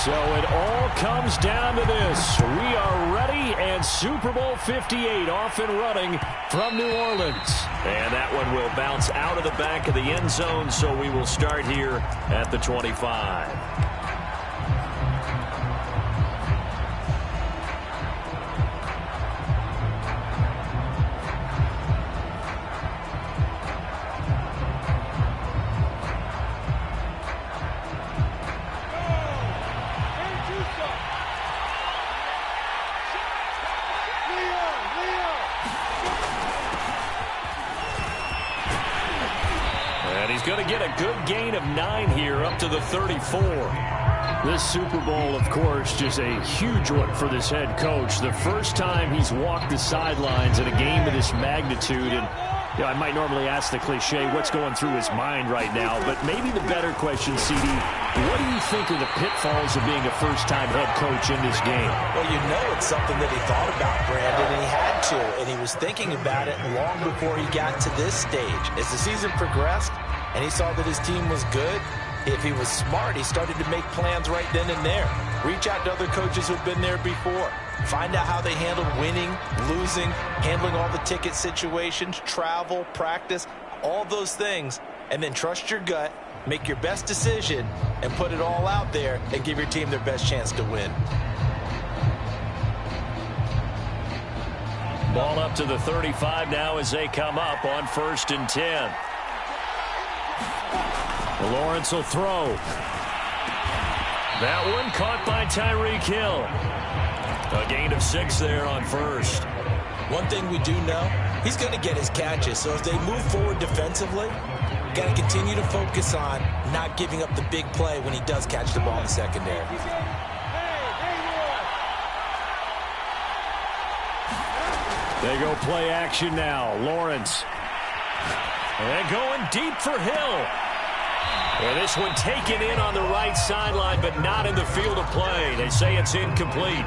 So it all comes down to this. We are ready, and Super Bowl 58 off and running from New Orleans. And that one will bounce out of the back of the end zone, so we will start here at the 25. Going to get a good gain of 9 here up to the 34. This Super Bowl, of course, just a huge one for this head coach. The first time he's walked the sidelines in a game of this magnitude. And you know, I might normally ask the cliche, what's going through his mind right now? But maybe the better question, CD, what do you think are the pitfalls of being a first-time head coach in this game? Well, you know it's something that he thought about, Brandon, and he had to. And he was thinking about it long before he got to this stage. As the season progressed, and he saw that his team was good, if he was smart, he started to make plans right then and there. Reach out to other coaches who've been there before. Find out how they handled winning, losing, handling all the ticket situations, travel, practice, all those things. And then trust your gut, make your best decision, and put it all out there and give your team their best chance to win. Ball up to the 35 now as they come up on 1st and 10. Lawrence will throw. That one caught by Tyreek Hill. A gain of 6 there on 1st. One thing we do know, he's going to get his catches. So as they move forward defensively, got to continue to focus on not giving up the big play when he does catch the ball in the secondary. They go play action now. Lawrence. And going deep for Hill. And this one taken in on the right sideline, but not in the field of play. They say it's incomplete.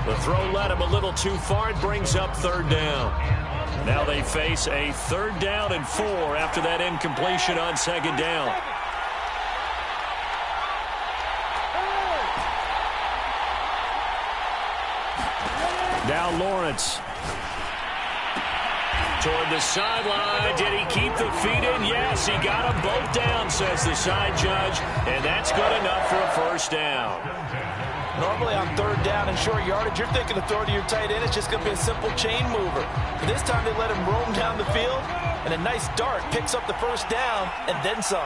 The throw led him a little too far. It brings up 3rd down. Now they face a 3rd down and 4 after that incompletion on 2nd down. Now Lawrence. Toward the sideline. Did he keep the feet in? Yes, he got them both down, says the side judge. And that's good enough for a 1st down. Normally on 3rd down and short yardage, you're thinking of throwing to your tight end. It's just going to be a simple chain mover. But this time they let him roam down the field. And a nice dart picks up the 1st down and then some.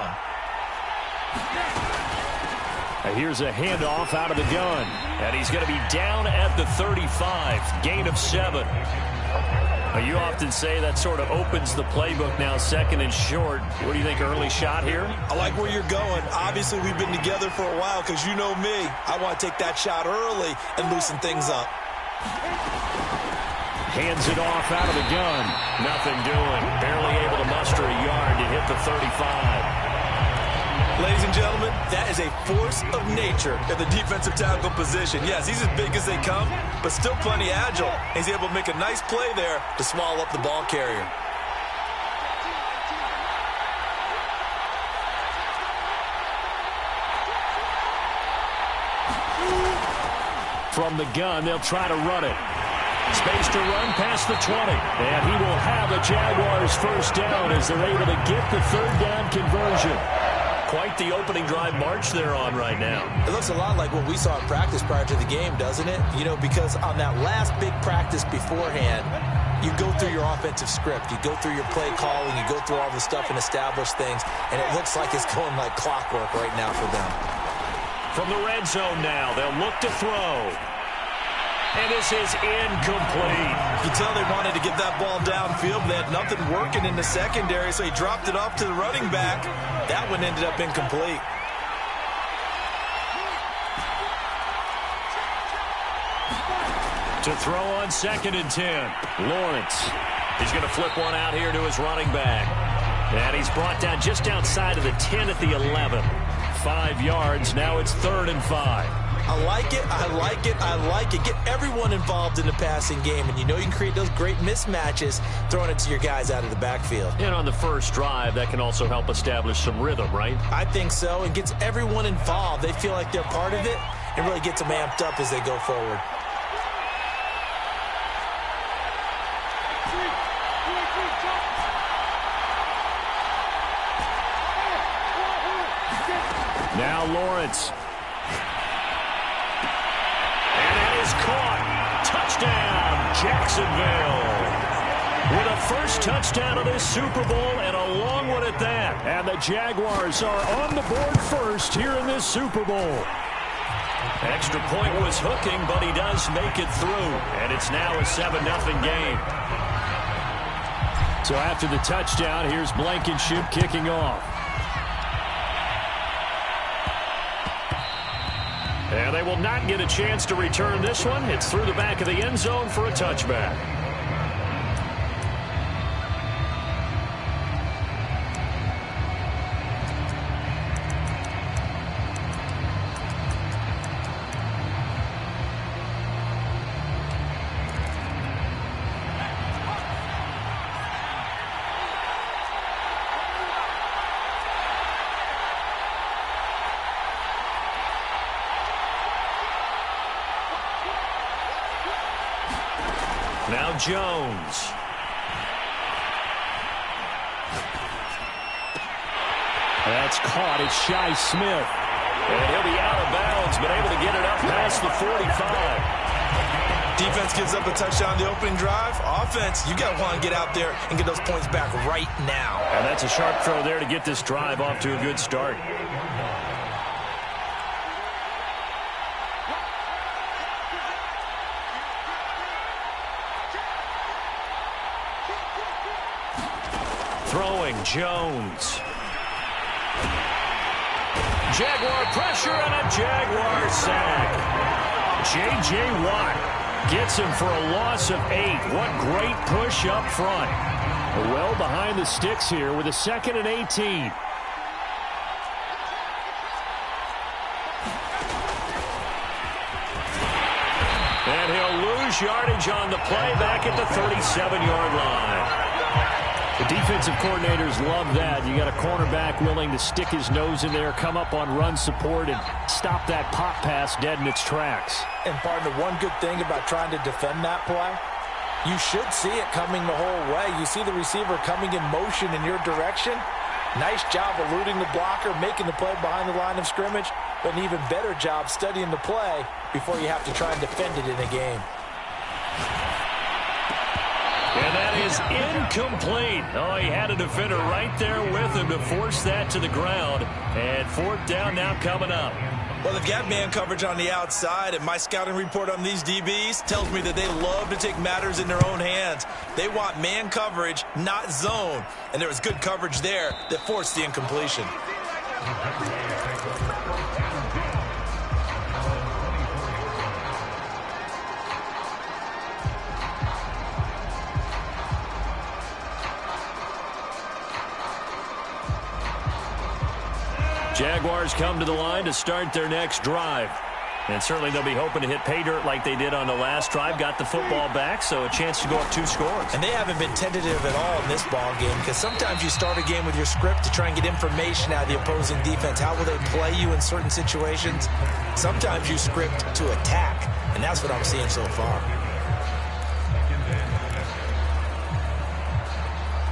Here's a handoff out of the gun. And he's going to be down at the 35. Gain of 7. You often say that sort of opens the playbook now, 2nd and short. What do you think, early shot here? I like where you're going. Obviously, we've been together for a while because you know me. I want to take that shot early and loosen things up. Hands it off out of the gun. Nothing doing. Barely able to muster a yard to hit the 35. Ladies and gentlemen, that is a force of nature in the defensive tackle position. Yes, he's as big as they come, but still plenty agile. He's able to make a nice play there to swallow up the ball carrier. From the gun, they'll try to run it. Space to run past the 20. And he will have the Jaguars 1st down as they're able to get the 3rd down conversion. Quite the opening drive march they're on right now. It looks a lot like what we saw in practice prior to the game, doesn't it? You know, because on that last big practice beforehand, you go through your offensive script. You go through your play calling. You go through all the stuff and establish things. And it looks like it's going like clockwork right now for them. From the red zone now, they'll look to throw. And this is incomplete. You tell they wanted to get that ball downfield, but they had nothing working in the secondary, so he dropped it off to the running back. That one ended up incomplete. To throw on 2nd and 10. Lawrence. He's going to flip one out here to his running back. And he's brought down just outside of the 10 at the 11. 5 yards. Now it's 3rd and 5. I like it, I like it, I like it. Get everyone involved in the passing game, and you know you can create those great mismatches throwing it to your guys out of the backfield. And on the first drive, that can also help establish some rhythm, right? I think so, and gets everyone involved. They feel like they're part of it, and really gets them amped up as they go forward. Now Lawrence. And that is caught. Touchdown, Jacksonville. With a first touchdown of this Super Bowl and a long one at that. And the Jaguars are on the board first here in this Super Bowl. Extra point was hooking, but he does make it through. And it's now a 7-0 game. So after the touchdown, here's Blankenship kicking off. And they will not get a chance to return this one. It's through the back of the end zone for a touchback. Now Jones. That's caught. It's Shi Smith. And he'll be out of bounds, but able to get it up past the 45. Defense gives up a touchdown the opening drive. Offense, you got to want to get out there and get those points back right now. And that's a sharp throw there to get this drive off to a good start. Throwing, Jones. Jaguar pressure and a Jaguar sack. J.J. Watt gets him for a loss of 8. What great push up front. Well behind the sticks here with a 2nd and 18. And he'll lose yardage on the play back at the 37-yard line. The defensive coordinators love that. You got a cornerback willing to stick his nose in there, come up on run support, and stop that pop pass dead in its tracks. And partner, one good thing about trying to defend that play, you should see it coming the whole way. You see the receiver coming in motion in your direction. Nice job eluding the blocker, making the play behind the line of scrimmage, but an even better job studying the play before you have to try and defend it in a game. And that is incomplete. Oh, he had a defender right there with him to force that to the ground. And 4th down now coming up. Well, they've got man coverage on the outside, and my scouting report on these DBs tells me that they love to take matters in their own hands. They want man coverage, not zone. And there was good coverage there that forced the incompletion. Jaguars come to the line to start their next drive. And certainly they'll be hoping to hit pay dirt like they did on the last drive. Got the football back, so a chance to go up 2 scores. And they haven't been tentative at all in this ball game, because sometimes you start a game with your script to try and get information out of the opposing defense. How will they play you in certain situations? Sometimes you script to attack, and that's what I'm seeing so far.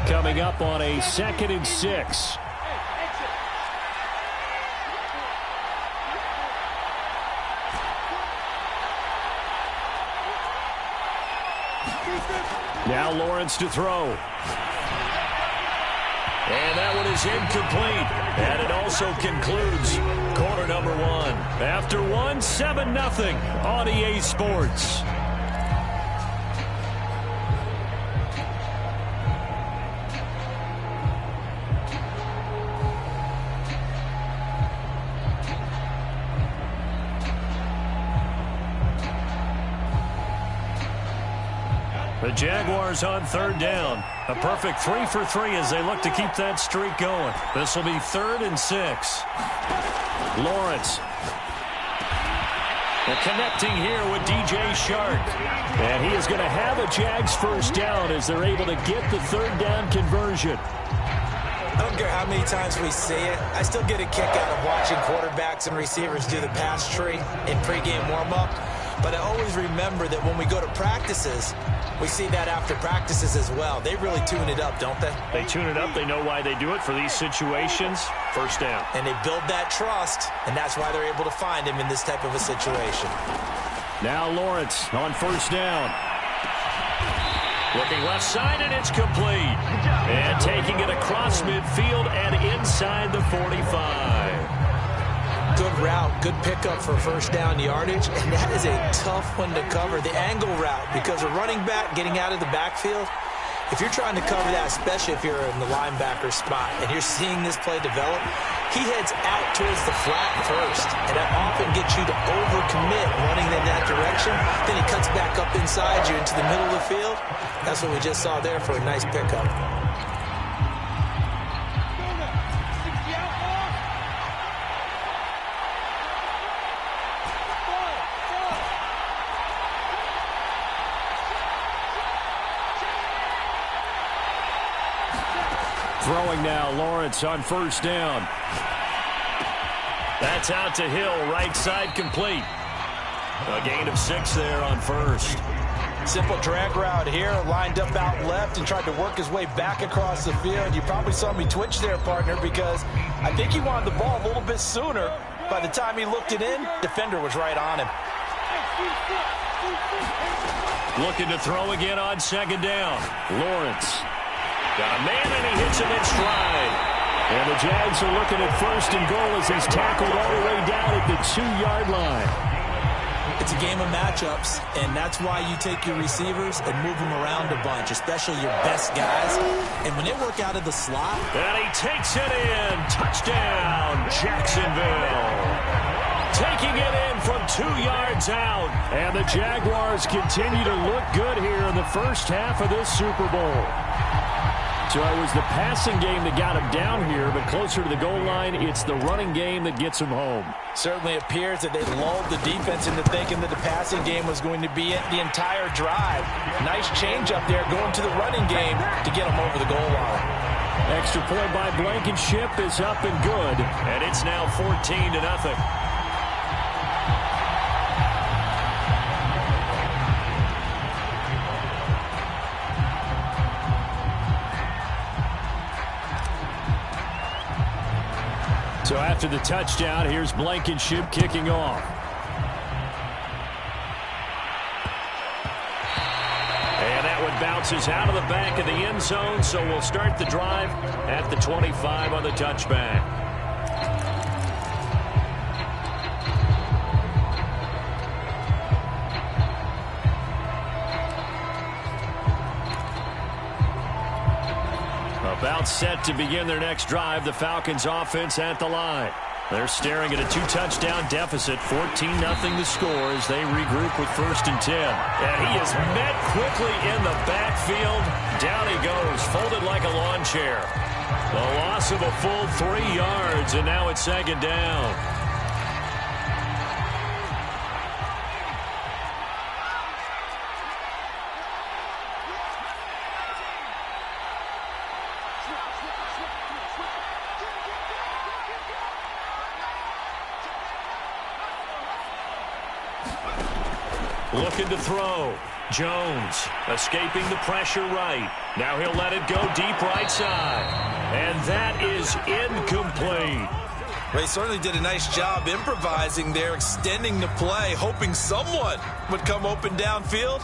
Coming up on a 2nd and 6. Now Lawrence to throw. And that one is incomplete. And it also concludes quarter number 1. After 1, 7-0 on EA Sports. The Jaguars on 3rd down. A perfect 3 for 3 as they look to keep that streak going. This will be 3rd and 6. Lawrence. And connecting here with DJ Chark. And he is going to have a Jags first down as they're able to get the third down conversion. I don't care how many times we see it. I still get a kick out of watching quarterbacks and receivers do the pass tree in pregame warm-up. But I always remember that when we go to practices, we see that after practices as well. They really tune it up, don't they? They tune it up. They know why they do it for these situations. First down. And they build that trust, and that's why they're able to find him in this type of a situation. Now Lawrence on first down. Looking left side, and it's complete. And taking it across midfield and inside the 45. Good route, good pickup for first down yardage, and that is a tough one to cover. The angle route, because a running back getting out of the backfield, if you're trying to cover that, especially if you're in the linebacker spot, and you're seeing this play develop, he heads out towards the flat first, and that often gets you to overcommit running in that direction. Then he cuts back up inside you into the middle of the field. That's what we just saw there for a nice pickup. Throwing now, Lawrence on first down. That's out to Hill, right side complete. A gain of 6 there on first. Simple drag route here, lined up out left and tried to work his way back across the field. You probably saw me twitch there, partner, because I think he wanted the ball a little bit sooner. By the time he looked it in, defender was right on him. Looking to throw again on second down. Lawrence. Got a man, and he hits him in stride. And the Jags are looking at first and goal as he's tackled all the way down at the 2-yard line. It's a game of matchups, and that's why you take your receivers and move them around a bunch, especially your best guys. And when they work out of the slot. And he takes it in. Touchdown, Jacksonville. Taking it in from 2 yards out. And the Jaguars continue to look good here in the first half of this Super Bowl. So it was the passing game that got him down here, but closer to the goal line, it's the running game that gets him home. Certainly appears that they lulled the defense into thinking that the passing game was going to be it the entire drive. Nice change up there going to the running game to get them over the goal line. Extra point by Blankenship is up and good, and it's now 14-0. So after the touchdown, here's Blankenship kicking off. And that one bounces out of the back of the end zone, so we'll start the drive at the 25 on the touchback. About set to begin their next drive, the Falcons offense at the line. They're staring at a 2-touchdown deficit, 14-0 the score as they regroup with first and 10. And he is met quickly in the backfield. Down he goes, folded like a lawn chair. The loss of a full 3 yards, and now it's second down. Looking to throw. Jones escaping the pressure right. Now he'll let it go deep right side. And that is incomplete. Well, he certainly did a nice job improvising there, extending the play, hoping someone would come open downfield,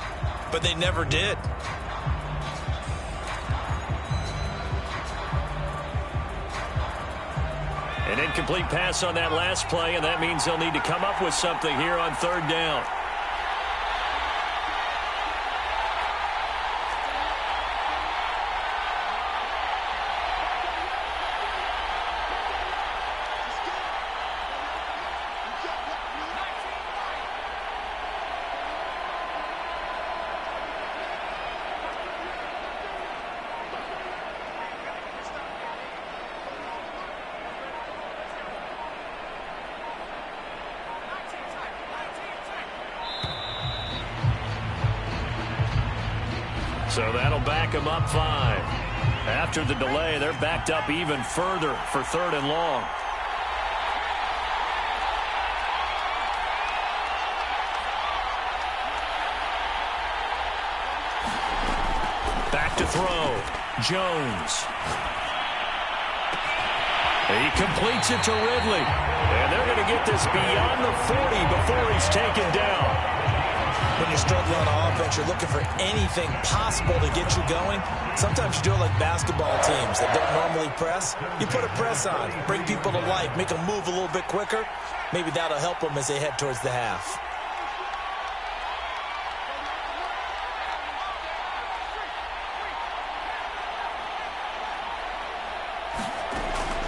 but they never did. An incomplete pass on that last play, and that means they'll need to come up with something here on third down. So that'll back them up 5. After the delay, they're backed up even further for 3rd and long. Back to throw. Jones. He completes it to Ridley. And they're going to get this beyond the 40 before he's taken down. When you're struggling on offense, you're looking for anything possible to get you going. Sometimes you do it like basketball teams that don't normally press. You put a press on, bring people to life, make them move a little bit quicker. Maybe that'll help them as they head towards the half.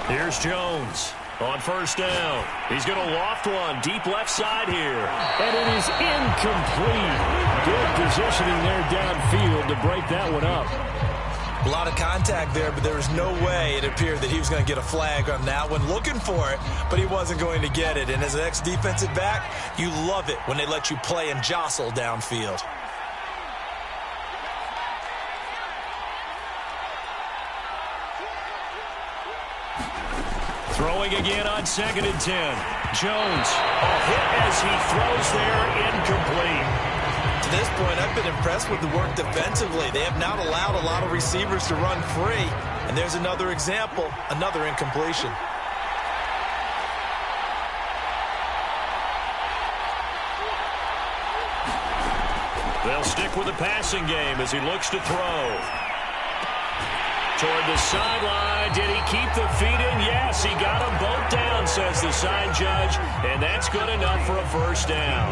Here's Jones on 1st down. He's going to loft one deep left side here. And it is incomplete. Good positioning there downfield to break that one up. A lot of contact there, but there was no way it appeared that he was going to get a flag on that one. Looking for it, but he wasn't going to get it. And as an ex-defensive back, you love it when they let you play and jostle downfield. Throwing again on 2nd and 10. Jones, a hit as he throws there, incomplete. To this point, I've been impressed with the work defensively. They have not allowed a lot of receivers to run free. And there's another example, another incompletion. They'll stick with the passing game as he looks to throw. Toward the sideline. Did he keep the feet in? Yes, he got them both down, says the sign judge. And that's good enough for a 1st down.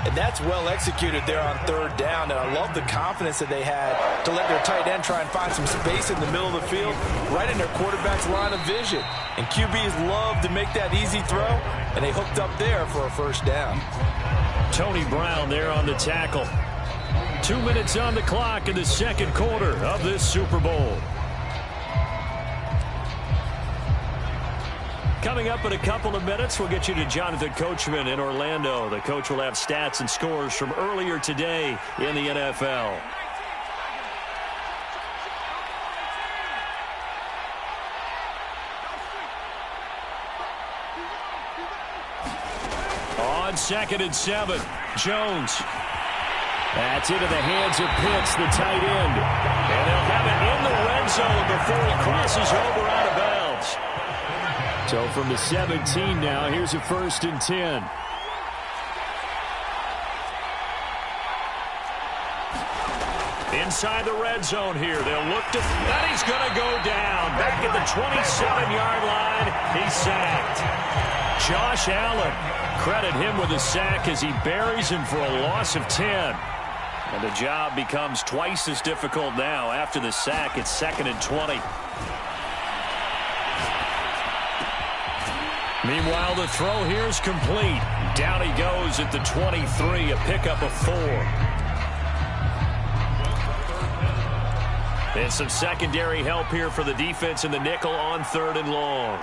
And that's well executed there on 3rd down. And I love the confidence that they had to let their tight end try and find some space in the middle of the field, right in their quarterback's line of vision. And QBs love to make that easy throw, and they hooked up there for a 1st down. Tony Brown there on the tackle. 2 minutes on the clock in the 2nd quarter of this Super Bowl. Coming up in a couple of minutes, we'll get you to Jonathan Coachman in Orlando. The coach will have stats and scores from earlier today in the NFL. On 2nd and 7, Jones. That's into the hands of Pitts, the tight end. And they'll have it in the red zone before he crosses over out of bounds. So from the 17 now, here's a 1st and 10. Inside the red zone here. They'll look to... And he's going to go down. Back at the 27-yard line. He's sacked. Josh Allen. Credit him with a sack as he buries him for a loss of 10. And the job becomes twice as difficult now after the sack. It's 2nd and 20. Meanwhile, the throw here is complete. Down he goes at the 23, a pickup of 4. And some secondary help here for the defense in the nickel on 3rd and long.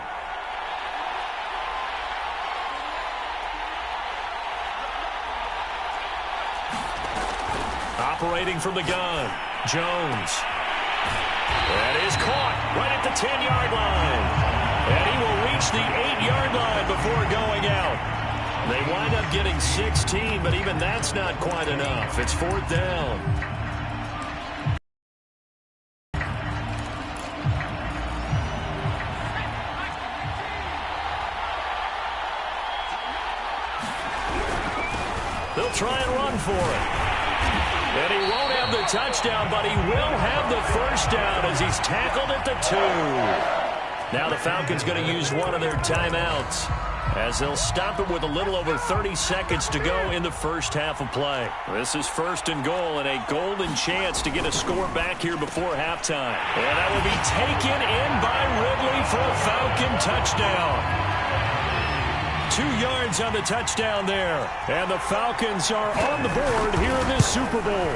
Operating from the gun, Jones. That is caught right at the 10-yard line. And he will reach the 8-yard line before going out. They wind up getting 16, but even that's not quite enough. It's 4th down. They'll try and run for it. And he won't have the touchdown, but he will have the 1st down as he's tackled at the 2. Now the Falcons going to use one of their timeouts as they'll stop it with a little over 30 seconds to go in the first half of play. This is 1st and goal and a golden chance to get a score back here before halftime. And that will be taken in by Ridley for a Falcon touchdown. 2 yards on the touchdown there. And the Falcons are on the board here in this Super Bowl.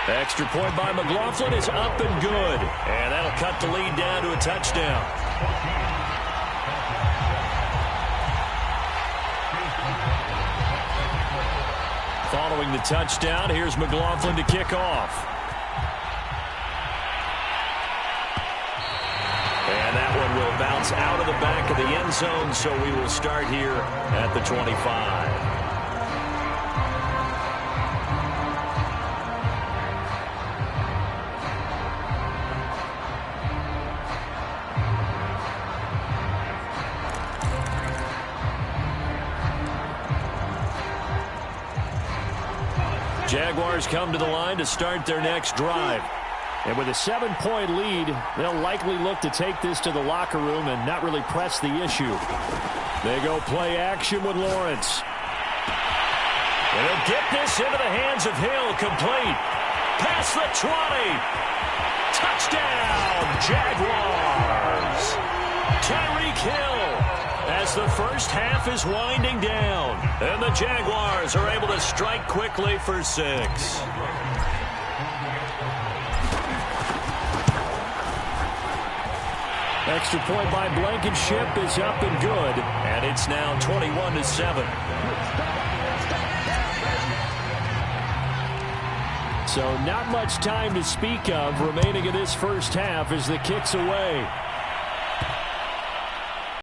Extra point by McLaughlin is up and good. And that'll cut the lead down to a touchdown. Following the touchdown, here's McLaughlin to kick off. And that one will bounce out of the back of the end zone, so we will start here at the 25. Jaguars come to the line to start their next drive. And with a 7-point lead, they'll likely look to take this to the locker room and not really press the issue. They go play action with Lawrence. And he'll get this into the hands of Hill. Complete. Past the 20. Touchdown, Jaguars. Tyreek Hill as the first half is winding down. And the Jaguars are able to strike quickly for 6. Extra point by Blankenship is up and good. And it's now 21-7. So not much time to speak of remaining in this first half as the kick's away.